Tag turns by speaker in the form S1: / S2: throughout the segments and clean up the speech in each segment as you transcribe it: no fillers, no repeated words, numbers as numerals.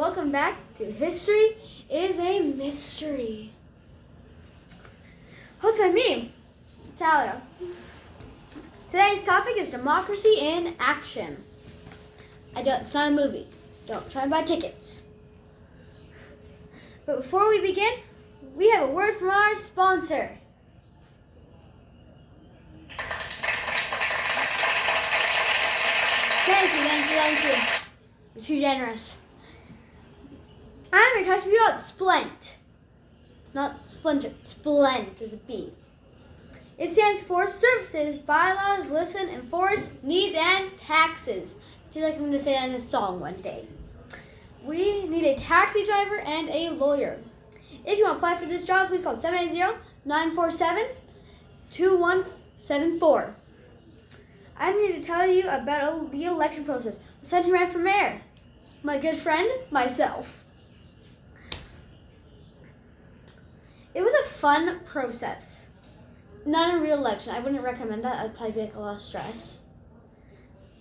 S1: Welcome back to History is a Mystery. Hosted by me, Talia. Today's topic is democracy in action. It's not a movie. Don't try and buy tickets. But before we begin, we have a word from our sponsor. Thank you. You're too generous. I'm going to talk to you about Splint. Not Splinter. Splint is a B. It stands for Services, Bylaws, Listen, Enforce, Needs, and Taxes. I feel like I'm going to say that in a song one day. We need a taxi driver and a lawyer. If you want to apply for this job, please call 780-947-2174. I'm here to tell you about the election process. Who ran for mayor? My good friend, myself. It was a fun process. Not a real election. I wouldn't recommend that. I'd probably be like a lot of stress.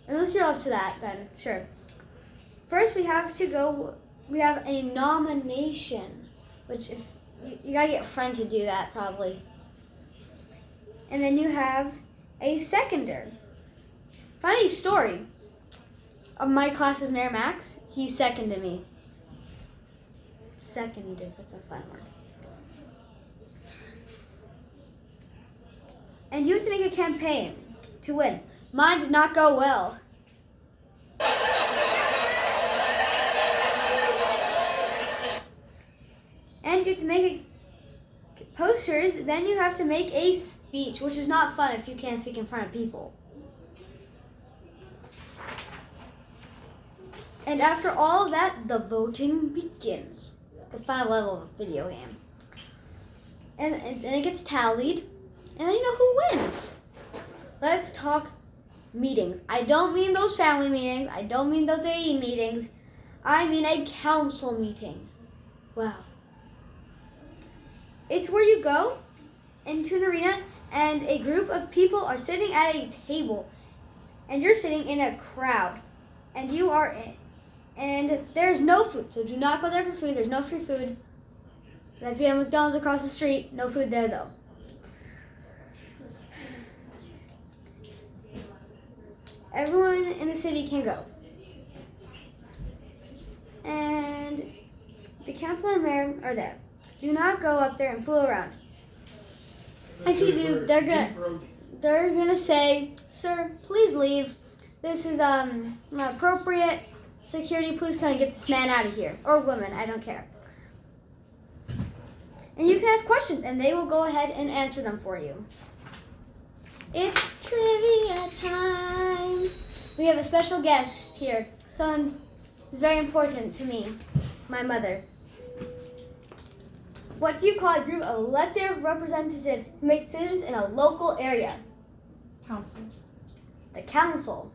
S1: Unless you're up to that, then sure. First, we have a nomination, which if you gotta get a friend to do that probably. And then you have a seconder. Funny story. Of my class's Mayor Max, he seconded me. Seconded, that's a fun word. And you have to make a campaign to win. Mine did not go well. And you have to make posters, then you have to make a speech, which is not fun if you can't speak in front of people. And after all that, the voting begins. The final level of a video game. And it gets tallied, and then you know who wins. Let's talk meetings. I don't mean those family meetings. I don't mean those AE meetings. I mean a council meeting. Wow. It's where you go into an arena and a group of people are sitting at a table. And you're sitting in a crowd. And you are in. And there's no food, so do not go there for food. There's no free food. If you have McDonald's across the street, no food there though. Everyone in the city can go. And the council and mayor are there. Do not go up there and fool around. If you do, they're gonna say, "Sir, please leave. This is not appropriate. Security, please come and get this man out of here." Or woman, I don't care. And you can ask questions, and they will go ahead and answer them for you. It's trivia time. We have a special guest here. Someone who's very important to me, my mother. What do you call a group of elected representatives who make decisions in a local area?
S2: Councilors.
S1: The council.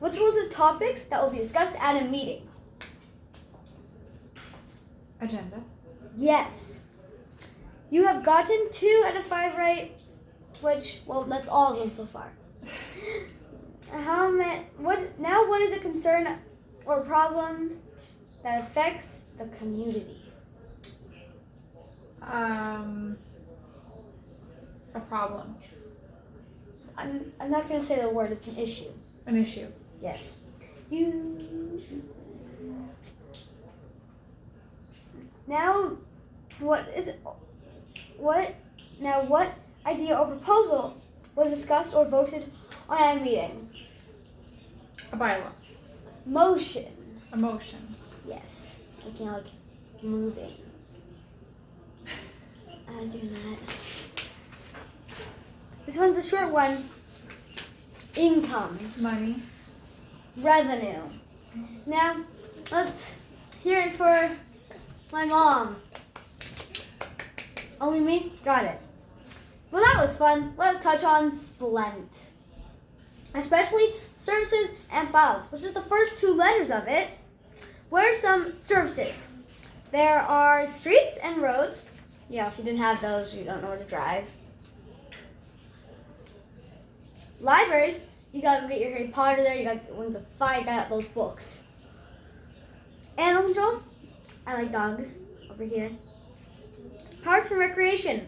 S1: What's the list of topics that will be discussed at a meeting?
S2: Agenda.
S1: Yes. You have gotten 2 out of 5 right, which, well, that's all of them so far. What is a concern or problem that affects the community?
S2: A problem.
S1: I'm not going to say the word, it's an issue.
S2: An issue.
S1: Yes. Now, what idea or proposal was discussed or voted on at a meeting?
S2: A bylaw.
S1: Motion.
S2: A motion.
S1: Yes. Like moving. I'm doing that. This one's a short one. Income.
S2: Money.
S1: Revenue. Now, let's hear it for my mom. Only me? Got it. Well, that was fun. Let's touch on Splint. Especially services and bylaws, which is the first 2 letters of it. What are some services? There are streets and roads. Yeah, if you didn't have those, you don't know where to drive. Libraries, you gotta get your Harry Potter there, you got Wings of Fire, you got those books. Animal control, I like dogs over here. Parks and recreation,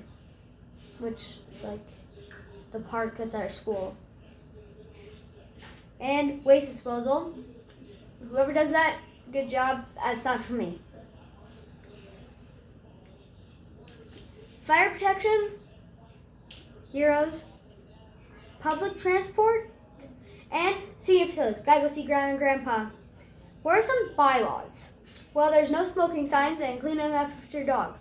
S1: which is like the park that's at our school. And waste disposal. Whoever does that, good job. That's not for me. Fire protection, heroes. Public transport, and senior facilities. Gotta go see grandma and grandpa. What are some bylaws? Well, there's no smoking signs and clean up after your dog.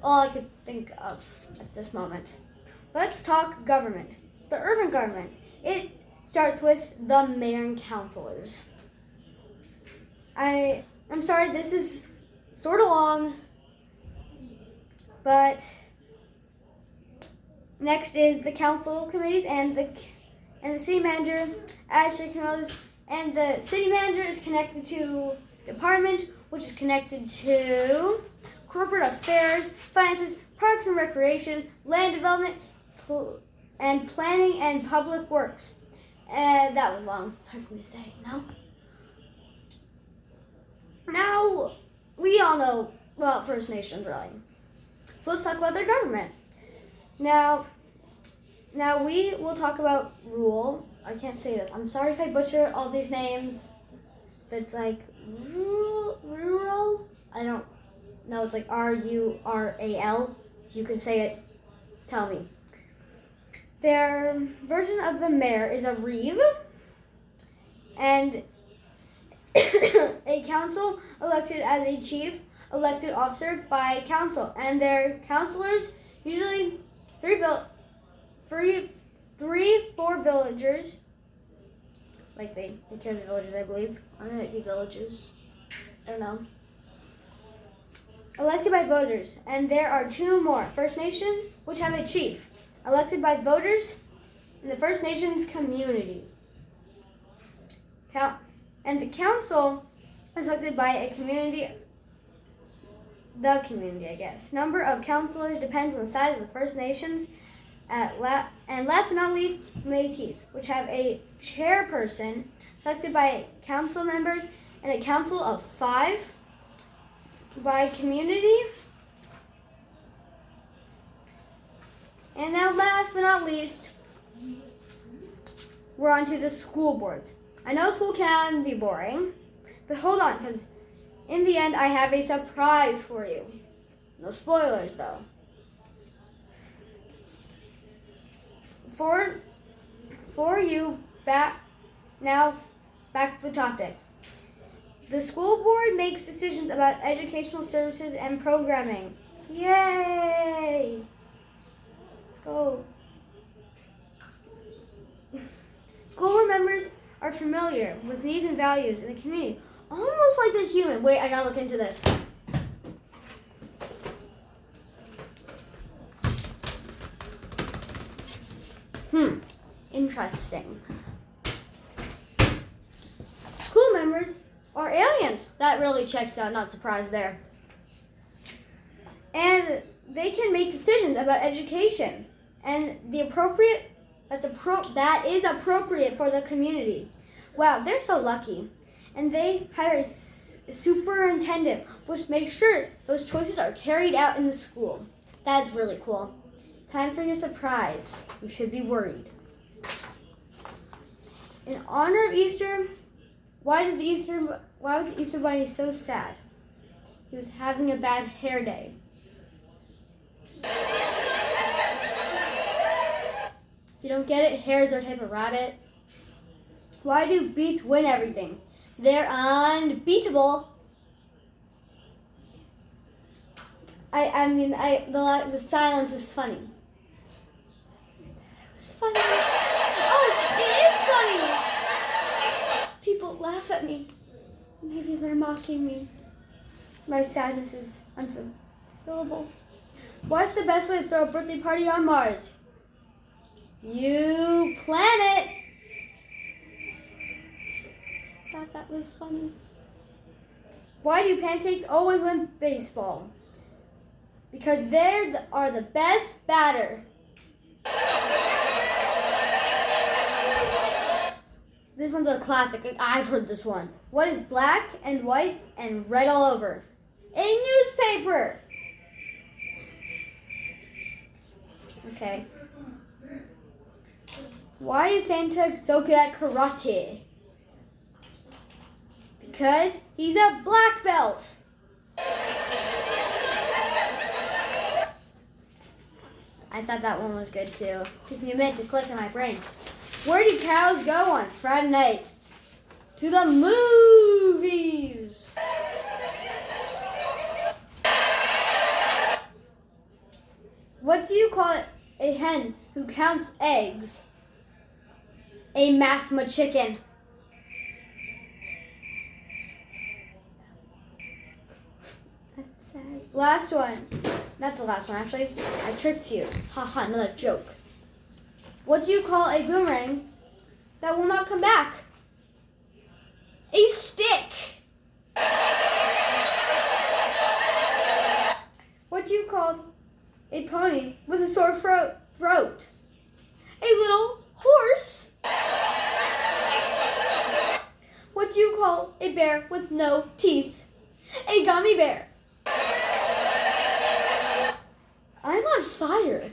S1: All I could think of at this moment. Let's talk government. The urban government. It starts with the mayor and councilors. I'm sorry, this is sort of long, but next is the council committees and the city manager, city committees, and the city manager is connected to department, which is connected to corporate affairs, finances, parks and recreation, land development, and planning and public works. And that was long, hard for me to say, no? Now, we all know, well, First Nations, really. So let's talk about their government. Now we will talk about rule. I can't say this. I'm sorry if I butcher all these names. It's like rural. I don't know. It's like RURAL. If you can say it, tell me. Their version of the mayor is a reeve, and a council elected as a chief elected officer by council, and their councilors usually 4 villagers. Like they care of the villagers, I believe. I don't know if they be villages. I don't know. Elected by voters, and there are 2 more. First Nation, which have a chief, elected by voters in the First Nations community. And the council is elected by a community. The community, I guess. Number of councilors depends on the size of the First Nations. And last but not least, Métis, which have a chairperson selected by council members and a council of 5 by community. And now last but not least, we're on to the school boards. I know school can be boring, but hold on, because in the end I have a surprise for you. No spoilers though. For you, back to the topic. The school board makes decisions about educational services and programming. Yay! Let's go. School board members are familiar with needs and values in the community, almost like they're human. Wait, I gotta look into this. Interesting. School members are aliens. That really checks out, not surprised there. And they can make decisions about education and that is appropriate for the community. Wow, they're so lucky. And they hire a superintendent, which makes sure those choices are carried out in the school. That's really cool. Time for your surprise. You should be worried. In honor of Easter, why was the Easter Bunny so sad? He was having a bad hair day. If you don't get it, hares are a type of rabbit. Why do beets win everything? They're unbeatable. The silence is funny. It's funny. Oh, it is funny. People laugh at me. Maybe they're mocking me. My sadness is unfulfillable. What's the best way to throw a birthday party on Mars? You plan it. Thought that was funny. Why do pancakes always win baseball? Because they are the best batter. The This one's a classic. I've heard this one. What is black and white and red all over? A newspaper. Okay. Why is Santa so good at karate? Because he's a black belt. I thought that one was good too. Took me a minute to click in my brain. Where do cows go on Friday night? To the movies. What do you call a hen who counts eggs? A mathma chicken. That's sad. Last one. Not the last one, actually. I tricked you. Haha, another joke. What do you call a boomerang that will not come back? A stick. What do you call a pony with a sore throat? A little horse. What do you call a bear with no teeth? A gummy bear. I'm on fire.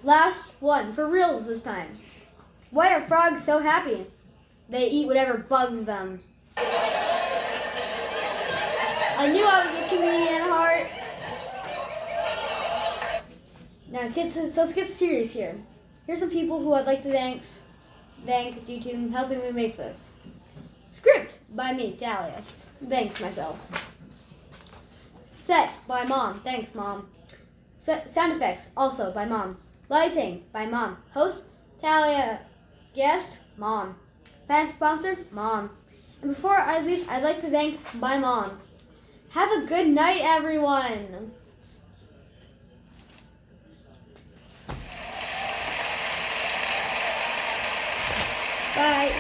S1: Last one, for reals this time. Why are frogs so happy? They eat whatever bugs them. I knew I was a comedian at heart. Now, kids, so let's get serious here. Here's some people who I'd like to thank due to helping me make this. Script by me, Talia. Thanks, myself. Set by Mom. Thanks, Mom. Sound effects, also by Mom. Lighting by Mom. Host, Talia. Guest, Mom. Fan sponsor, Mom. And before I leave, I'd like to thank my mom. Have a good night, everyone. Bye.